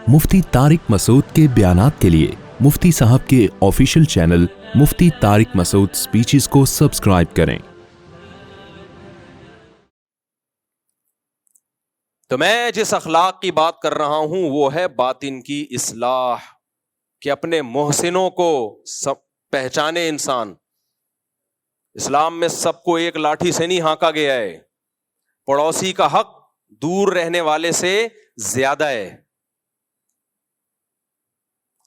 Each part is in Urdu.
مفتی طارق مسعود کے بیانات کے لیے مفتی صاحب کے آفیشیل چینل مفتی طارق مسعود سپیچز کو سبسکرائب کریں۔ تو میں جس اخلاق کی بات کر رہا ہوں وہ ہے باطن کی اصلاح، کہ اپنے محسنوں کو پہچانے انسان۔ اسلام میں سب کو ایک لاٹھی سے نہیں ہانکا گیا ہے، پڑوسی کا حق دور رہنے والے سے زیادہ ہے۔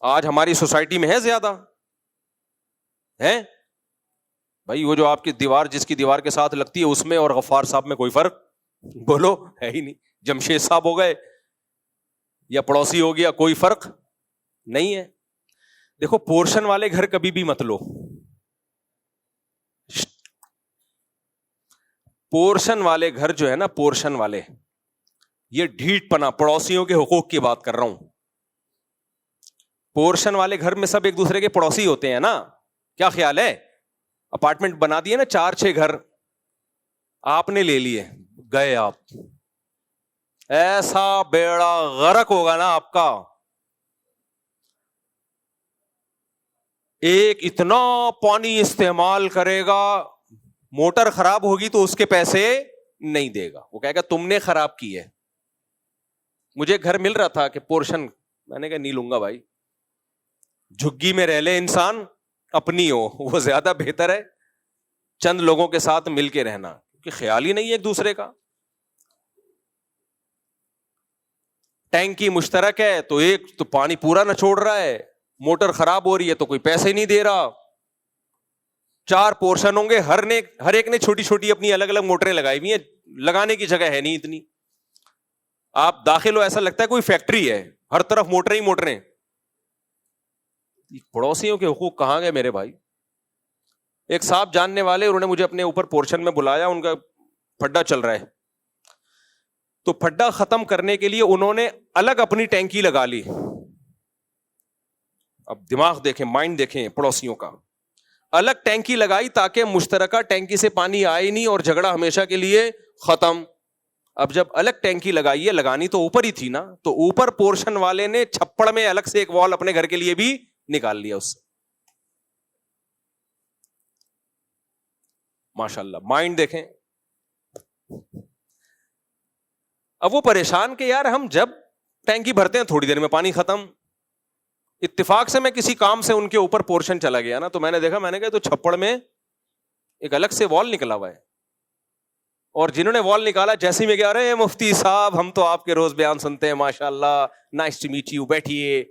آج ہماری سوسائٹی میں ہے زیادہ ہے بھائی، وہ جو آپ کی دیوار جس کی دیوار کے ساتھ لگتی ہے اس میں اور غفار صاحب میں کوئی فرق بولو ہے ہی نہیں۔ جمشید صاحب ہو گئے یا پڑوسی ہو گیا، کوئی فرق نہیں ہے۔ دیکھو پورشن والے گھر کبھی بھی مت لو، پورشن والے گھر جو ہے نا، پورشن والے، یہ ڈھیٹ پنا، پڑوسیوں کے حقوق کی بات کر رہا ہوں۔ پورشن والے گھر میں سب ایک دوسرے کے پڑوسی ہوتے ہیں نا، کیا خیال ہے؟ اپارٹمنٹ بنا دیے نا 4-6 گھر آپ نے لے لیے، گئے آپ، ایسا بیڑا غرق ہوگا نا آپ کا۔ ایک اتنا پانی استعمال کرے گا، موٹر خراب ہوگی تو اس کے پیسے نہیں دے گا، وہ کہے گا تم نے خراب کی ہے۔ مجھے گھر مل رہا تھا کہ پورشن، میں نے کہا نہیں لوں گا بھائی، جھگی میں رہ لے انسان، اپنی ہو وہ زیادہ بہتر ہے، چند لوگوں کے ساتھ مل کے رہنا، کیونکہ خیال ہی نہیں ہے ایک دوسرے کا۔ ٹینکی مشترک ہے تو ایک تو پانی پورا نہ چھوڑ رہا ہے، موٹر خراب ہو رہی ہے تو کوئی پیسے نہیں دے رہا۔ 4 پورشن ہوں گے، ہر ایک نے چھوٹی چھوٹی اپنی الگ الگ موٹریں لگائی ہوئی ہیں، لگانے کی جگہ ہے نہیں اتنی۔ آپ داخل ہو ایسا لگتا ہے کوئی فیکٹری ہے، ہر طرف موٹریں ہی موٹریں۔ پڑوسیوں کے حقوق کہاں گئے میرے بھائی؟ ایک صاحب جاننے والے، انہوں نے مجھے اپنے اوپر پورشن میں بلایا، ان کا پھڈا چل رہا ہے، تو پھڈا ختم کرنے کے لیے انہوں نے الگ اپنی ٹینکی لگا لی۔ اب دماغ دیکھیں، مائنڈ دیکھیں پڑوسیوں کا، الگ ٹینکی لگائی تاکہ مشترکہ ٹینکی سے پانی آئے نہیں اور جھگڑا ہمیشہ کے لیے ختم۔ اب جب الگ ٹینکی لگائی ہے، لگانی تو اوپر ہی تھی نا، تو اوپر پورشن والے نے چھپڑ میں الگ سے ایک وال اپنے گھر کے لیے بھی نکال لیا اس سے۔ ماشاءاللہ، مائنڈ دیکھیں۔ اب وہ پریشان کہ یار ہم جب ٹینکی بھرتے ہیں تھوڑی دیر میں پانی ختم۔ اتفاق سے میں کسی کام سے ان کے اوپر پورشن چلا گیا نا، تو میں نے دیکھا، میں نے کہا تو چھپڑ میں ایک الگ سے وال نکلا ہوا ہے، اور جنہوں نے وال نکالا جیسے ہی میں کہہ رہے ہیں مفتی صاحب ہم تو آپ کے روز بیان سنتے ہیں، ماشاءاللہ، نائس ٹو میٹ یو، بیٹھیے۔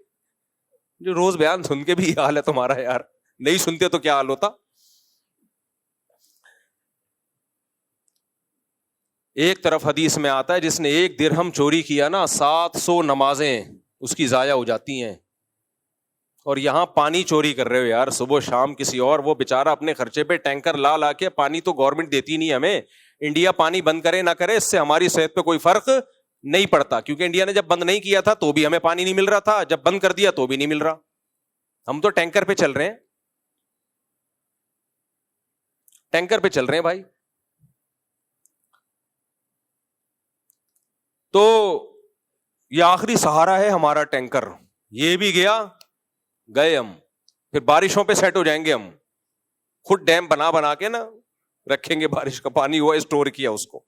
جو روز بیان سن کے بھی حال ہے تمہارا یار، نہیں سنتے تو کیا حال ہوتا۔ ایک طرف حدیث میں آتا ہے جس نے 1 درہم چوری کیا نا، 700 نمازیں اس کی ضائع ہو جاتی ہیں۔ اور یہاں پانی چوری کر رہے ہو یار، صبح شام کسی اور، وہ بےچارہ اپنے خرچے پہ ٹینکر لا کے، پانی تو گورنمنٹ دیتی نہیں ہمیں، انڈیا پانی بند کرے نہ کرے اس سے ہماری صحت پہ کوئی فرق نہیں پڑتا، کیونکہ انڈیا نے جب بند نہیں کیا تھا تو بھی ہمیں پانی نہیں مل رہا تھا، جب بند کر دیا تو بھی نہیں مل رہا۔ ہم تو ٹینکر پہ چل رہے ہیں، ٹینکر پہ چل رہے ہیں بھائی۔ تو یہ آخری سہارا ہے ہمارا ٹینکر، یہ بھی گیا، گئے ہم، پھر بارشوں پہ سیٹ ہو جائیں گے ہم، خود ڈیم بنا کے نا رکھیں گے، بارش کا پانی ہوا اسٹور کیا اس کو۔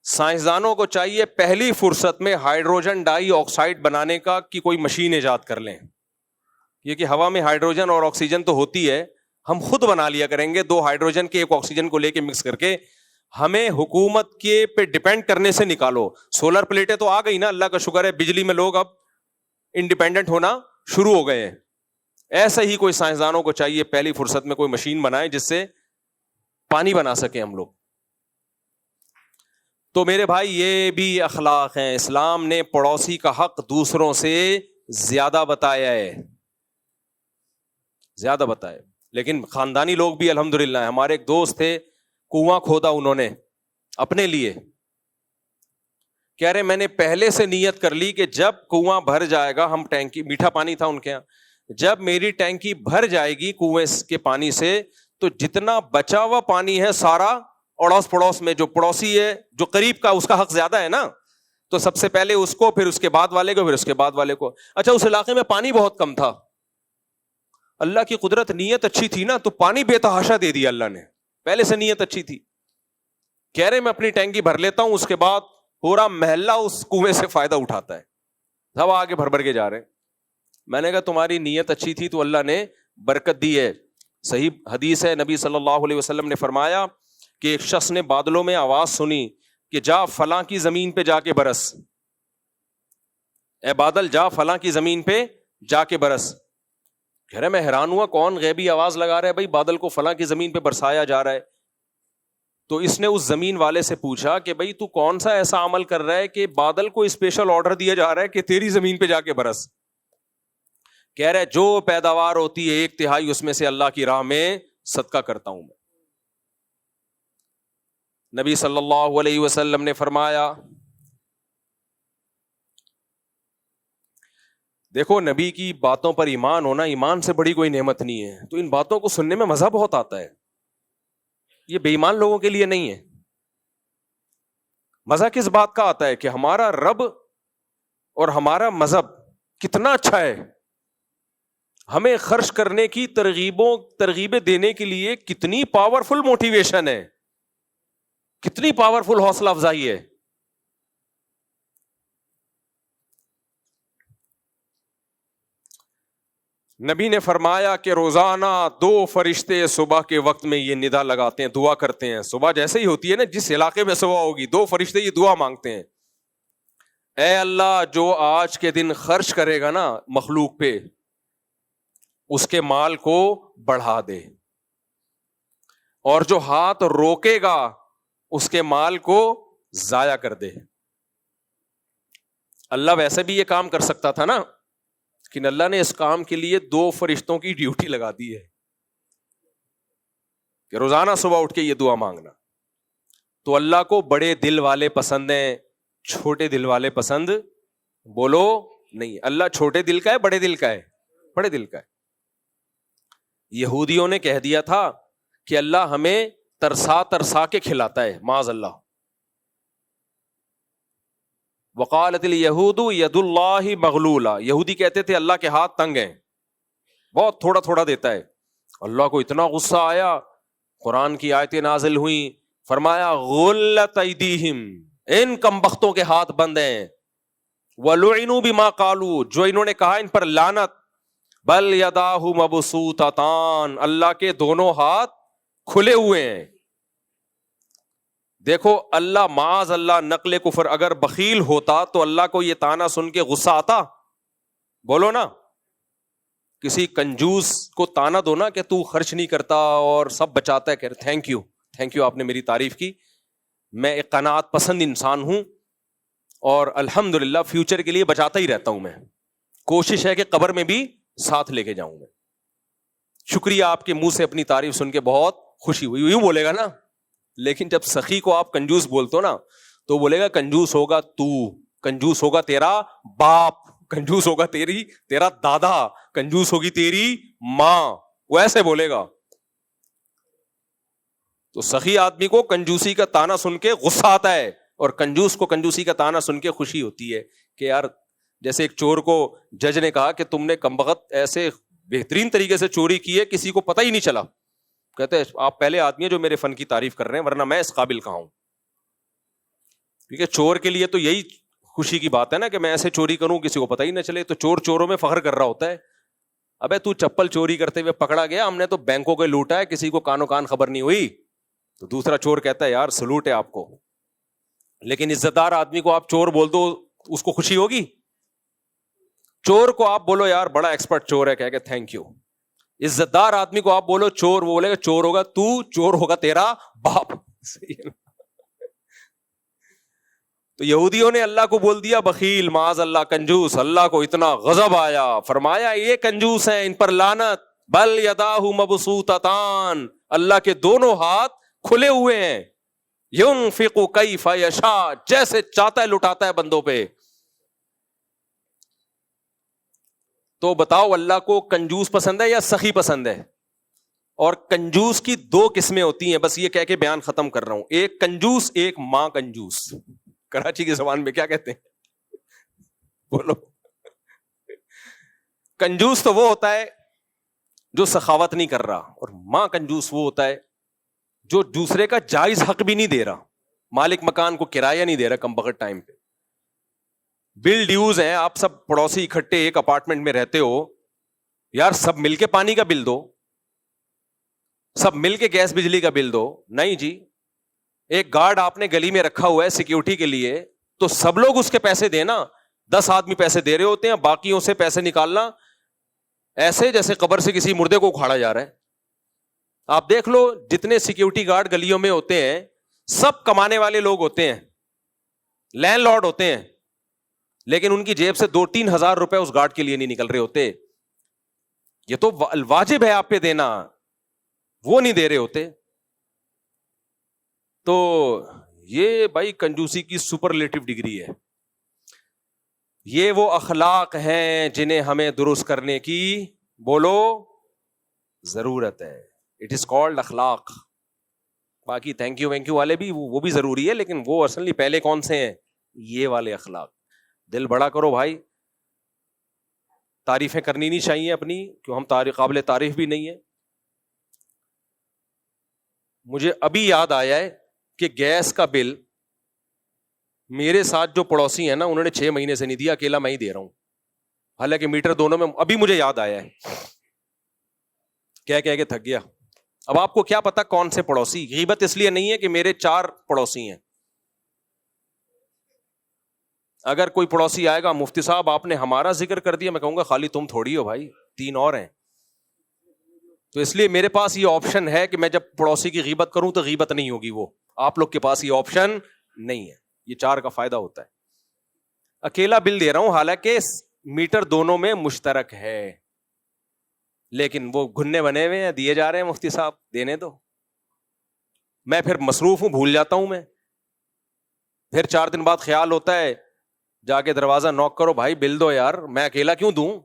سائنسدانوں کو چاہیے پہلی فرصت میں ہائیڈروجن ڈائی آکسائڈ بنانے کا کی کوئی مشین ایجاد کر لیں۔ یہ کہ ہوا میں ہائیڈروجن اور آکسیجن تو ہوتی ہے، ہم خود بنا لیا کریں گے، 2 ہائیڈروجن کے 1 آکسیجن کو لے کے مکس کر کے۔ ہمیں حکومت کے پہ ڈیپینڈ کرنے سے نکالو۔ سولر پلیٹیں تو آ گئی نا، اللہ کا شکر ہے، بجلی میں لوگ اب انڈیپینڈنٹ ہونا شروع ہو گئے ہیں۔ ایسا ہی کوئی سائنسدانوں کو چاہیے پہلی فرصت میں کوئی مشین بنائے جس سے پانی بنا سکیں ہم لوگ۔ تو میرے بھائی یہ بھی اخلاق ہیں، اسلام نے پڑوسی کا حق دوسروں سے زیادہ بتایا ہے، زیادہ بتایا۔ لیکن خاندانی لوگ بھی الحمدللہ ہیں۔ ہمارے ایک دوست تھے، کنواں کھودا انہوں نے اپنے لیے، کہہ رہے میں نے پہلے سے نیت کر لی کہ جب کنواں بھر جائے گا، ہم ٹینکی، میٹھا پانی تھا ان کے یہاں، جب میری ٹینکی بھر جائے گی کنویں کے پانی سے، تو جتنا بچا ہوا پانی ہے سارا اڑوس پڑوس میں، جو پڑوسی ہے جو قریب کا، اس کا حق زیادہ ہے نا، تو سب سے پہلے اس کو، پھر اس کے بعد والے کو، پھر اس کے بعد والے کو. اچھا اس علاقے میں پانی بہت کم تھا، اللہ کی قدرت، نیت اچھی تھی نا، تو پانی بے تحاشا دے دیا اللہ نے، پہلے سے نیت اچھی تھی. کہہ رہے میں اپنی ٹینکی بھر لیتا ہوں، اس کے بعد پورا محلہ اس کنویں سے فائدہ اٹھاتا ہے، سب آگے بھر کے جا رہے ہیں. میں نے کہا تمہاری نیت اچھی تھی تو اللہ نے برکت دی ہے. صحیح حدیث ہے، نبی صلی اللہ علیہ وسلم نے فرمایا کہ ایک شخص نے بادلوں میں آواز سنی کہ جا فلاں کی زمین پہ جا کے برس، اے بادل جا فلاں کی زمین پہ جا کے برس. کہہ رہے میں حیران ہوا کون غیبی آواز لگا رہا ہے بھائی، بادل کو فلاں کی زمین پہ برسایا جا رہا ہے. تو اس نے اس زمین والے سے پوچھا کہ بھائی تو کون سا ایسا عمل کر رہا ہے کہ بادل کو اسپیشل آرڈر دیا جا رہا ہے کہ تیری زمین پہ جا کے برس. کہہ رہے جو پیداوار ہوتی ہے 1/3 اس میں سے اللہ کی راہ میں صدقہ کرتا ہوں میں. نبی صلی اللہ علیہ وسلم نے فرمایا، دیکھو نبی کی باتوں پر ایمان ہونا، ایمان سے بڑی کوئی نعمت نہیں ہے. تو ان باتوں کو سننے میں مزہ بہت آتا ہے، یہ بے ایمان لوگوں کے لیے نہیں ہے. مزہ کس بات کا آتا ہے کہ ہمارا رب اور ہمارا مذہب کتنا اچھا ہے، ہمیں خرچ کرنے کی ترغیبیں دینے کے لیے کتنی پاورفل موٹیویشن ہے، کتنی پاورفل حوصلہ افزائی ہے. نبی نے فرمایا کہ روزانہ 2 فرشتے صبح کے وقت میں یہ ندا لگاتے ہیں، دعا کرتے ہیں. صبح جیسے ہی ہوتی ہے نا، جس علاقے میں صبح ہوگی 2 فرشتے یہ دعا مانگتے ہیں، اے اللہ جو آج کے دن خرچ کرے گا نا مخلوق پہ، اس کے مال کو بڑھا دے، اور جو ہاتھ روکے گا اس کے مال کو ضائع کر دے. اللہ ویسے بھی یہ کام کر سکتا تھا نا، لیکن اللہ نے اس کام کے لیے 2 فرشتوں کی ڈیوٹی لگا دی ہے کہ روزانہ صبح اٹھ کے یہ دعا مانگنا. تو اللہ کو بڑے دل والے پسند ہیں، چھوٹے دل والے پسند بولو نہیں. اللہ چھوٹے دل کا ہے بڑے دل کا ہے؟ بڑے دل کا ہے. یہودیوں نے کہہ دیا تھا کہ اللہ ہمیں ترسا ترسا کے کھلاتا ہے، معاذ اللہ. وقالت الیہود ید اللہ مغلولہ، یہودی کہتے تھے اللہ کے ہاتھ تنگ ہیں، بہت تھوڑا تھوڑا دیتا ہے. اللہ کو اتنا غصہ آیا، قرآن کی آیتیں نازل ہوئیں، فرمایا غلت ایدیہم، ان کمبختوں کے ہاتھ بند ہیں، وَلُعِنُوا بِمَا قَالُوا، جو انہوں نے کہا ان پر لعنت، بل یداہ مبسوطتان، اللہ کے دونوں ہاتھ کھلے ہوئے ہیں. دیکھو اللہ معاذ اللہ نقل کفر اگر بخیل ہوتا تو اللہ کو یہ تانا سن کے غصہ آتا؟ بولو نا. کسی کنجوس کو تانا دو نا کہ تو خرچ نہیں کرتا اور سب بچاتا ہے، کہ تھینک یو آپ نے میری تعریف کی، میں ایک قناعت پسند انسان ہوں اور الحمدللہ فیوچر کے لیے بچاتا ہی رہتا ہوں. میں کوشش ہے کہ قبر میں بھی ساتھ لے کے جاؤں. میں شکریہ آپ کے منہ سے اپنی تعریف سن کے بہت خوشی ہوئی، یوں بولے گا نا. لیکن جب سخی کو آپ کنجوس بولتے ہو نا تو بولے گا کنجوس ہوگا تو، کنجوس ہوگا تیرا باپ، کنجوس ہوگا تیرا دادا، کنجوس ہوگی تیری ماں، وہ ایسے بولے گا. تو سخی آدمی کو کنجوسی کا تانا سن کے غصہ آتا ہے، اور کنجوس کو کنجوسی کا تانا سن کے خوشی ہوتی ہے کہ یار، جیسے ایک چور کو جج نے کہا کہ تم نے کمبخت ایسے بہترین طریقے سے چوری کی ہے کسی کو پتہ ہی نہیں چلا. کہتے ہیں آپ پہلے آدمی ہیں جو میرے فن کی تعریف کر رہے ہیں، ورنہ میں اس قابل کہاں ہوں. کیونکہ چور کے لیے تو یہی خوشی کی بات ہے نا کہ میں ایسے چوری کروں کسی کو پتہ ہی نہ چلے. تو چور چوروں میں فخر کر رہا ہوتا ہے. ابے تو چپل چوری کرتے ہوئے پکڑا گیا، ہم نے تو بینکوں کے لوٹا ہے، کسی کو کانوں کان خبر نہیں ہوئی. تو دوسرا چور کہتا ہے یار سلوٹ ہے آپ کو. لیکن عزت دار آدمی کو آپ چور بول دو، اس کو خوشی ہوگی. چور کو آپ بولو یار بڑا ایکسپرٹ چور ہے، کہہ کے تھینک یو. عزت دار آدمی کو آپ بولو چور، وہ بولے گا چور ہوگا تو، چور ہوگا تیرا باپ. تو یہودیوں نے اللہ کو بول دیا بخیل، معاذ اللہ کنجوس. اللہ کو اتنا غضب آیا، فرمایا یہ کنجوس ہیں، ان پر لعنت. بل یداہ مبسوطتان، اللہ کے دونوں ہاتھ کھلے ہوئے ہیں. ينفق کیف یشاء، جیسے چاہتا ہے لٹاتا ہے بندوں پہ. تو بتاؤ اللہ کو کنجوس پسند ہے یا سخی پسند ہے؟ اور کنجوس کی 2 قسمیں ہوتی ہیں، بس یہ کہہ کے بیان ختم کر رہا ہوں. ایک کنجوس، ایک ماں کنجوس. کراچی کی زبان میں کیا کہتے ہیں؟ بولو. کنجوس تو وہ ہوتا ہے جو سخاوت نہیں کر رہا, اور ماں کنجوس وہ ہوتا ہے جو دوسرے کا جائز حق بھی نہیں دے رہا. مالک مکان کو کرایہ نہیں دے رہا کم بخت ٹائم پہ. بل ڈیوز ہیں, آپ سب پڑوسی اکٹھے ایک اپارٹمنٹ میں رہتے ہو, یار سب مل کے پانی کا بل دو, سب مل کے گیس بجلی کا بل دو. نہیں جی, ایک گارڈ آپ نے گلی میں رکھا ہوا ہے سیکیورٹی کے لیے, تو سب لوگ اس کے پیسے دینا. 10 آدمی پیسے دے رہے ہوتے ہیں, باقیوں سے پیسے نکالنا ایسے جیسے قبر سے کسی مردے کو اکھاڑا جا رہا ہے. آپ دیکھ لو جتنے سیکیورٹی گارڈ گلیوں میں ہوتے ہیں سب کمانے والے لوگ ہوتے ہیں, لینڈ لارڈ ہوتے ہیں, لیکن ان کی جیب سے 2-3 ہزار روپے اس گارڈ کے لیے نہیں نکل رہے ہوتے. یہ تو واجب ہے آپ پہ دینا, وہ نہیں دے رہے ہوتے. تو یہ بھائی کنجوسی کی سپرلیٹو ڈگری ہے. یہ وہ اخلاق ہیں جنہیں ہمیں درست کرنے کی بولو ضرورت ہے. اٹ از کالڈ اخلاق. باقی تھینک یو وینک یو والے بھی وہ بھی ضروری ہے, لیکن وہ اصلی پہلے کون سے ہیں؟ یہ والے اخلاق. دل بڑا کرو بھائی, تعریفیں کرنی نہیں چاہیے اپنی, کیوں ہم قابل تعریف بھی نہیں ہے. مجھے ابھی یاد آیا ہے کہ گیس کا بل میرے ساتھ جو پڑوسی ہیں نا, انہوں نے 6 مہینے سے نہیں دیا, اکیلا میں ہی دے رہا ہوں, حالانکہ میٹر دونوں میں. ابھی مجھے یاد آیا ہے, کہہ کے تھک گیا. اب آپ کو کیا پتا کون سے پڑوسی. غیبت اس لیے نہیں ہے کہ میرے 4 پڑوسی ہیں. اگر کوئی پڑوسی آئے گا, مفتی صاحب آپ نے ہمارا ذکر کر دیا, میں کہوں گا خالی تم تھوڑی ہو بھائی, 3 اور ہیں. تو اس لیے میرے پاس یہ آپشن ہے کہ میں جب پڑوسی کی غیبت کروں تو غیبت نہیں ہوگی. وہ آپ لوگ کے پاس یہ آپشن نہیں ہے. یہ 4 کا فائدہ ہوتا ہے. اکیلا بل دے رہا ہوں, حالانکہ میٹر دونوں میں مشترک ہے, لیکن وہ گھننے بنے ہوئے ہیں, دیے جا رہے ہیں. مفتی صاحب دینے دو. میں پھر مصروف ہوں, بھول جاتا ہوں. میں پھر 4 دن بعد خیال ہوتا ہے, جا کے دروازہ نوک کرو, بھائی بل دو یار, میں اکیلا کیوں دوں.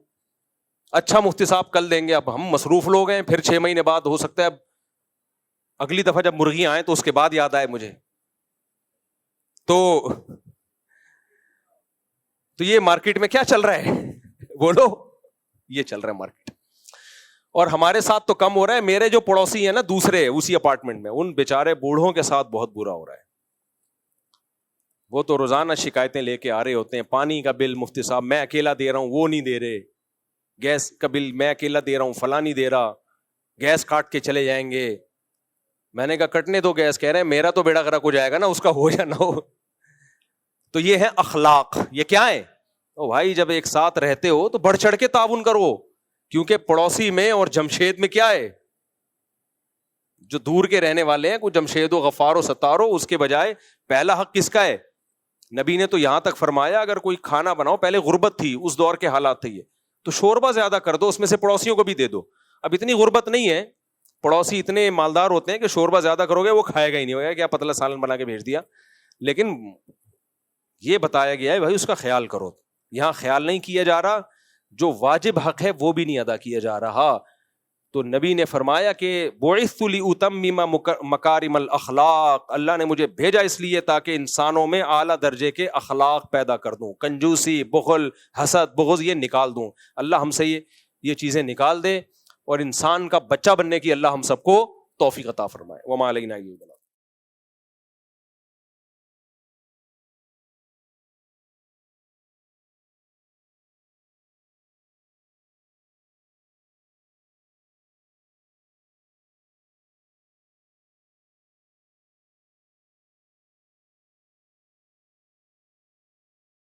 اچھا مفتی صاحب کل دیں گے, اب ہم مصروف لوگ ہیں. پھر 6 مہینے بعد ہو سکتا ہے اگلی دفعہ جب مرغیاں آئیں تو اس کے بعد یاد آئے مجھے. تو یہ مارکیٹ میں کیا چل رہا ہے بولو, یہ چل رہا ہے مارکیٹ. اور ہمارے ساتھ تو کم ہو رہا ہے. میرے جو پڑوسی ہیں نا دوسرے اسی اپارٹمنٹ میں, ان بیچارے بوڑھوں کے ساتھ بہت برا ہو رہا ہے. وہ تو روزانہ شکایتیں لے کے آ رہے ہوتے ہیں. پانی کا بل مفتی صاحب میں اکیلا دے رہا ہوں, وہ نہیں دے رہے. گیس کا بل میں اکیلا دے رہا ہوں, فلاں نہیں دے رہا. گیس کاٹ کے چلے جائیں گے. میں نے کہا کٹنے دو گیس. کہہ رہے ہیں میرا تو بیڑا غرق ہو جائے گا نا, اس کا ہو یا نہ ہو. تو یہ ہے اخلاق. یہ کیا ہے بھائی, جب ایک ساتھ رہتے ہو تو بڑھ چڑھ کے تعاون کرو, کیونکہ پڑوسی میں اور جمشید میں کیا ہے, جو دور کے رہنے والے ہیں, کوئی جمشید و غفار و ستار ہو, اس کے بجائے پہلا حق کس کا ہے؟ نبی نے تو یہاں تک فرمایا اگر کوئی کھانا بناؤ, پہلے غربت تھی, اس دور کے حالات تھے یہ, تو شوربہ زیادہ کر دو, اس میں سے پڑوسیوں کو بھی دے دو. اب اتنی غربت نہیں ہے, پڑوسی اتنے مالدار ہوتے ہیں کہ شوربہ زیادہ کرو گے وہ کھائے گا ہی نہیں, ہوگا کیا پتلا سالن بنا کے بھیج دیا. لیکن یہ بتایا گیا ہے بھائی اس کا خیال کرو. یہاں خیال نہیں کیا جا رہا, جو واجب حق ہے وہ بھی نہیں ادا کیا جا رہا. تو نبی نے فرمایا کہ بعثت لأتمم مکارم الاخلاق, اللہ نے مجھے بھیجا اس لیے تاکہ انسانوں میں اعلیٰ درجے کے اخلاق پیدا کر دوں. کنجوسی, بخل, حسد, بغض یہ نکال دوں. اللہ ہم سے یہ چیزیں نکال دے, اور انسان کا بچہ بننے کی اللہ ہم سب کو توفیق عطا فرمائے. وما علینا الا البلاغ.